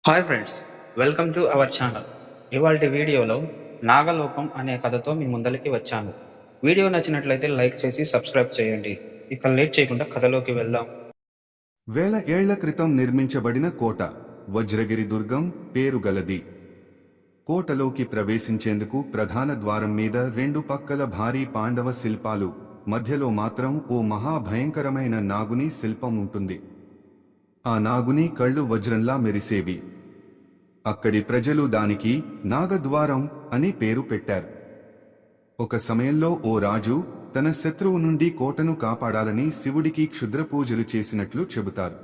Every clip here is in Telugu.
Hi friends, welcome to our channel. ఇవాల్టి వీడియోలో నాగలోకం అనే కథతో మీ ముందరికి వచ్చాను. వీడియో నచ్చినట్లయితే లైక్ చేసి సబ్స్క్రైబ్ చేయండి. ఇక లేట్ చేయకుండా కథలోకి వెళ్దాం. వేల ఏళ్ల క్రితం నిర్మించబడిన కోట వజ్రగిరి దుర్గం పేరుగలది. కోటలోకి ప్రవేశించేందుకు ప్రధాన ద్వారం మీద రెండు పక్కల భారీ పాండవ శిల్పాలు, మధ్యలో మాత్రం ఓ మహాభయంకరమైన నాగుని శిల్పం ఉంటుంది. ఆ నాగుని కళ్ళు వజ్రంలా మెరిసేవి. అక్కడి ప్రజలు దానికి నాగద్వారం అని పేరు పెట్టారు. ఒక సమయంలో ఓ రాజు తన శత్రువు నుండి కోటను కాపాడాలని శివుడికి క్షుద్ర పూజలు చేసినట్లు చెబుతారు.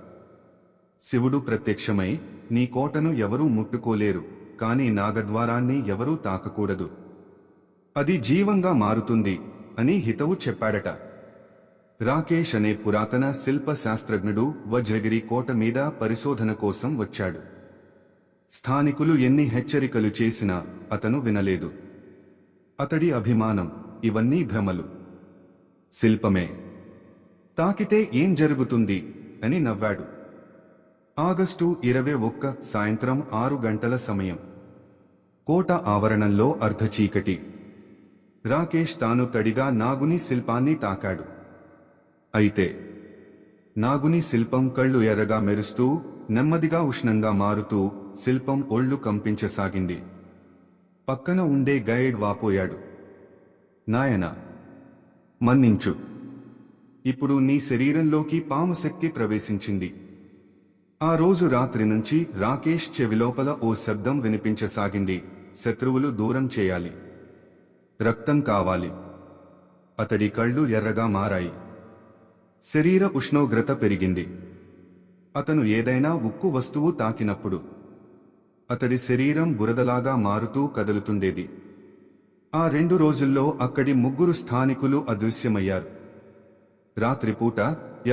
శివుడు ప్రత్యక్షమై, నీ కోటను ఎవరూ ముట్టుకోలేరు, కాని నాగద్వారాన్ని ఎవరూ తాకకూడదు, అది జీవంగా మారుతుంది అని హితవు చెప్పాడట. రాకేష్ అనే పురాతన శిల్ప శాస్త్రజ్ఞుడు వజ్రగిరి కోట మీద పరిశోధన కోసం వచ్చాడు. స్థానికులు ఎన్ని హెచ్చరికలు చేసినా అతను వినలేదు. అతడి అభిమానం, ఇవన్నీ భ్రమలు, శిల్పమే, తాకితే ఏం జరుగుతుంది అని నవ్వాడు. ఆగస్టు 21 సాయంత్రం 6 గంటల సమయం. కోట ఆవరణంలో అర్ధచీకటి. రాకేష్ తాను తడిగా నాగుని శిల్పాన్ని తాకాడు. అయితే నాగుని శిల్పం కళ్ళు ఎర్రగా మెరుస్తూ, నెమ్మదిగా ఉష్ణంగా మారుతూ శిల్పం ఒళ్ళు కంపించసాగింది. పక్కన ఉండే గైడ్ వాపోయాడు. నాయనా, మన్నించు, ఇప్పుడు నీ శరీరంలోకి పాము శక్తి ప్రవేశించింది. ఆ రోజు రాత్రి నుంచి రాకేష్ చెవిలోపల ఓ శబ్దం వినిపించసాగింది. శత్రువులు దూరం చేయాలి, రక్తం కావాలి. అతడి కళ్ళు ఎర్రగా మారాయి. శరీర ఉష్ణోగ్రత పెరిగింది. అతను ఏదైనా ఉక్కు వస్తువు తాకినప్పుడు అతడి శరీరం బురదలాగా మారుతూ కదులుతుండేది. ఆ 2 రోజుల్లో అక్కడి 3 స్థానికులు అదృశ్యమయ్యారు. రాత్రిపూట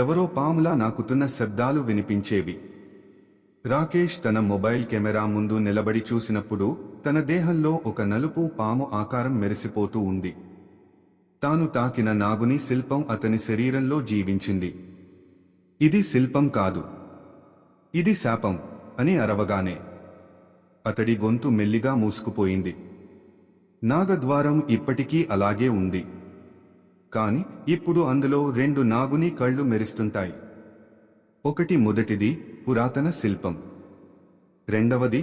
ఎవరో పాములా నాకుతున్న శబ్దాలు వినిపించేవి. రాకేష్ తన మొబైల్ కెమెరా ముందు నిలబడి చూసినప్పుడు తన దేహంలో ఒక నలుపు పాము ఆకారం మెరిసిపోతూ ఉంది. తాను తాకిన నాగుని శిల్పం అతని శరీరంలో జీవించింది. ఇది శిల్పం కాదు, ఇది శాపం అని అరవగానే అతడి గొంతు మెల్లిగా మూసుకుపోయింది. నాగద్వారం ఇప్పటికీ అలాగే ఉంది, కాని ఇప్పుడు అందులో 2 నాగుని కళ్ళు మెరుస్తుంటాయి. ఒకటి మొదటిది పురాతన శిల్పం, రెండవది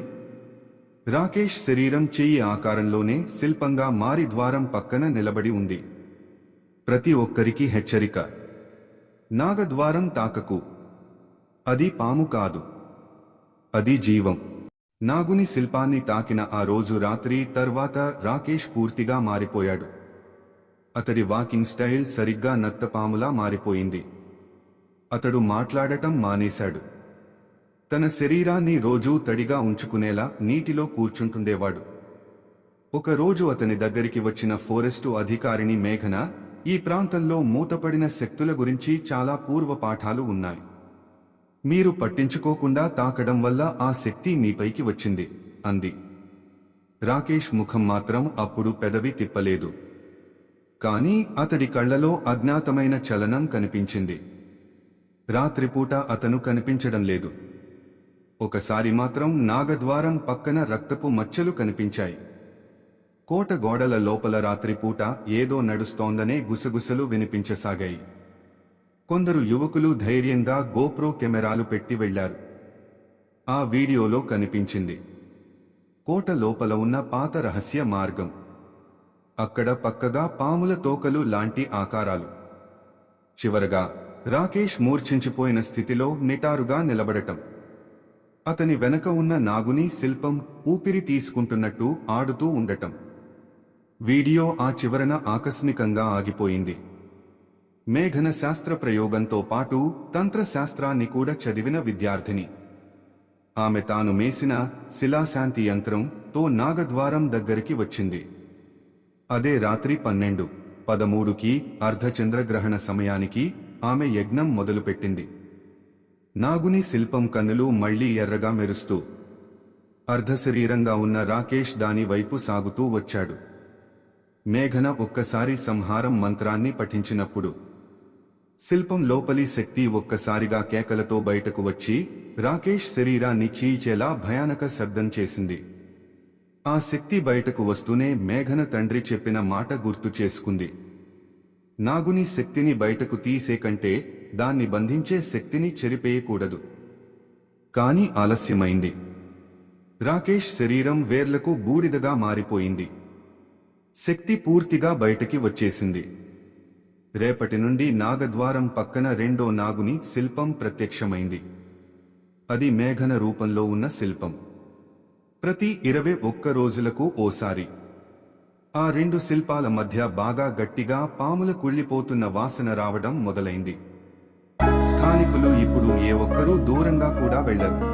రాకేష్ శరీరం చెయ్యి ఆకారంలోనే శిల్పంగా మారి ద్వారం పక్కన నిలబడి ఉంది. ప్రతి ఒక్కరికి హెచ్చరిక, నాగద్వారం తాకకు, అది పాము కాదు, అది జీవం. నాగుని శిల్పాన్ని తాకిన ఆ రోజు రాత్రి తర్వాత రాకేష్ పూర్తిగా మారిపోయాడు. అతడి వాకింగ్ స్టైల్ సరిగ్గా నత్తపాములా మారిపోయింది. అతడు మాట్లాడటం మానేశాడు. తన శరీరాన్ని రోజూ తడిగా ఉంచుకునేలా నీటిలో కూర్చుంటుండేవాడు. ఒకరోజు అతని దగ్గరికి వచ్చిన ఫారెస్టు అధికారిని మేఘన, ఈ ప్రాంతంలో మూతపడిన శక్తుల గురించి చాలా పూర్వ పాఠాలు ఉన్నాయి. మీరు పట్టించుకోకుండా తాకడం వల్ల ఆ శక్తి మీపైకి వచ్చింది అంది. రాకేష్ ముఖం మాత్రం అప్పుడు పెదవి తిప్పలేదు. కానీ అతడి కళ్లలో అజ్ఞాతమైన చలనం కనిపించింది. రాత్రిపూట అతను కనిపించడం లేదు. ఒకసారి మాత్రం నాగద్వారం పక్కన రక్తపు మచ్చలు కనిపించాయి. కోట గోడల లోపల రాత్రిపూట ఏదో నడుస్తోందనే గుసగుసలు వినిపించసాగాయి. కొందరు యువకులు ధైర్యంగా గోప్రో కెమెరాలు పెట్టి వెళ్లారు. ఆ వీడియోలో కనిపించింది కోట లోపల ఉన్న పాత రహస్య మార్గం. అక్కడ పక్కగా పాముల తోకలు లాంటి ఆకారాలు. చివరగా రాకేష్ మూర్ఛించిపోయిన స్థితిలో నిటారుగా నిలబడటం. అతని వెనక ఉన్న నాగుని శిల్పం ఊపిరి తీసుకుంటున్నట్టు ఆడుతూ ఉండటం. వీడియో ఆ చివరన ఆకస్మికంగా ఆగిపోయింది. మేఘన శాస్త్ర ప్రయోగంతో పాటు తంత్రశాస్త్రాన్ని కూడా చదివిన విద్యార్థిని. ఆమె తాను మేసిన శిలాశాంతి యంత్రంతో నాగద్వారం దగ్గరికి వచ్చింది. అదే రాత్రి 12:13కి అర్ధచంద్రగ్రహణ సమయానికి ఆమె యజ్ఞం మొదలుపెట్టింది. నాగుని శిల్పం కన్నులు మళ్లీ ఎర్రగా మెరుస్తూ, అర్ధశరీరంగా ఉన్న రాకేష్ దాని వైపు సాగుతూ వచ్చాడు. మేఘన ఒక్కసారి సంహారం మంత్రాన్ని పఠించినప్పుడు శిల్పం లోపలి శక్తి ఒక్కసారిగా కేకలతో బయటకు వచ్చి రాకేష్ శరీరాన్ని చీల్చేలా భయానక శబ్దం చేసింది. ఆ శక్తి బయటకు వస్తూనే మేఘన తండ్రి చెప్పిన మాట గుర్తు చేసుకుంది. నాగుని శక్తిని బయటకు తీసే కంటే దాన్ని బంధించే శక్తిని చెరిపేయకూడదు. కాని ఆలస్యమైంది. రాకేష్ శరీరం వేర్లకు బూడిదగా మారిపోయింది. శక్తి పూర్తిగా బయటికి వచ్చేసింది. రేపటి నుండి నాగద్వారం పక్కన రెండో నాగుని శిల్పం ప్రత్యక్షమైంది. అది మేఘన రూపంలో ఉన్న శిల్పం. ప్రతి 21 రోజులకు ఓసారి ఆ రెండు శిల్పాల మధ్య బాగా గట్టిగా పాముల కుళ్ళిపోతున్న వాసన రావడం మొదలైంది. స్థానికులు ఇప్పుడు ఏ ఒక్కరూ దూరంగా కూడా వెళ్లరు.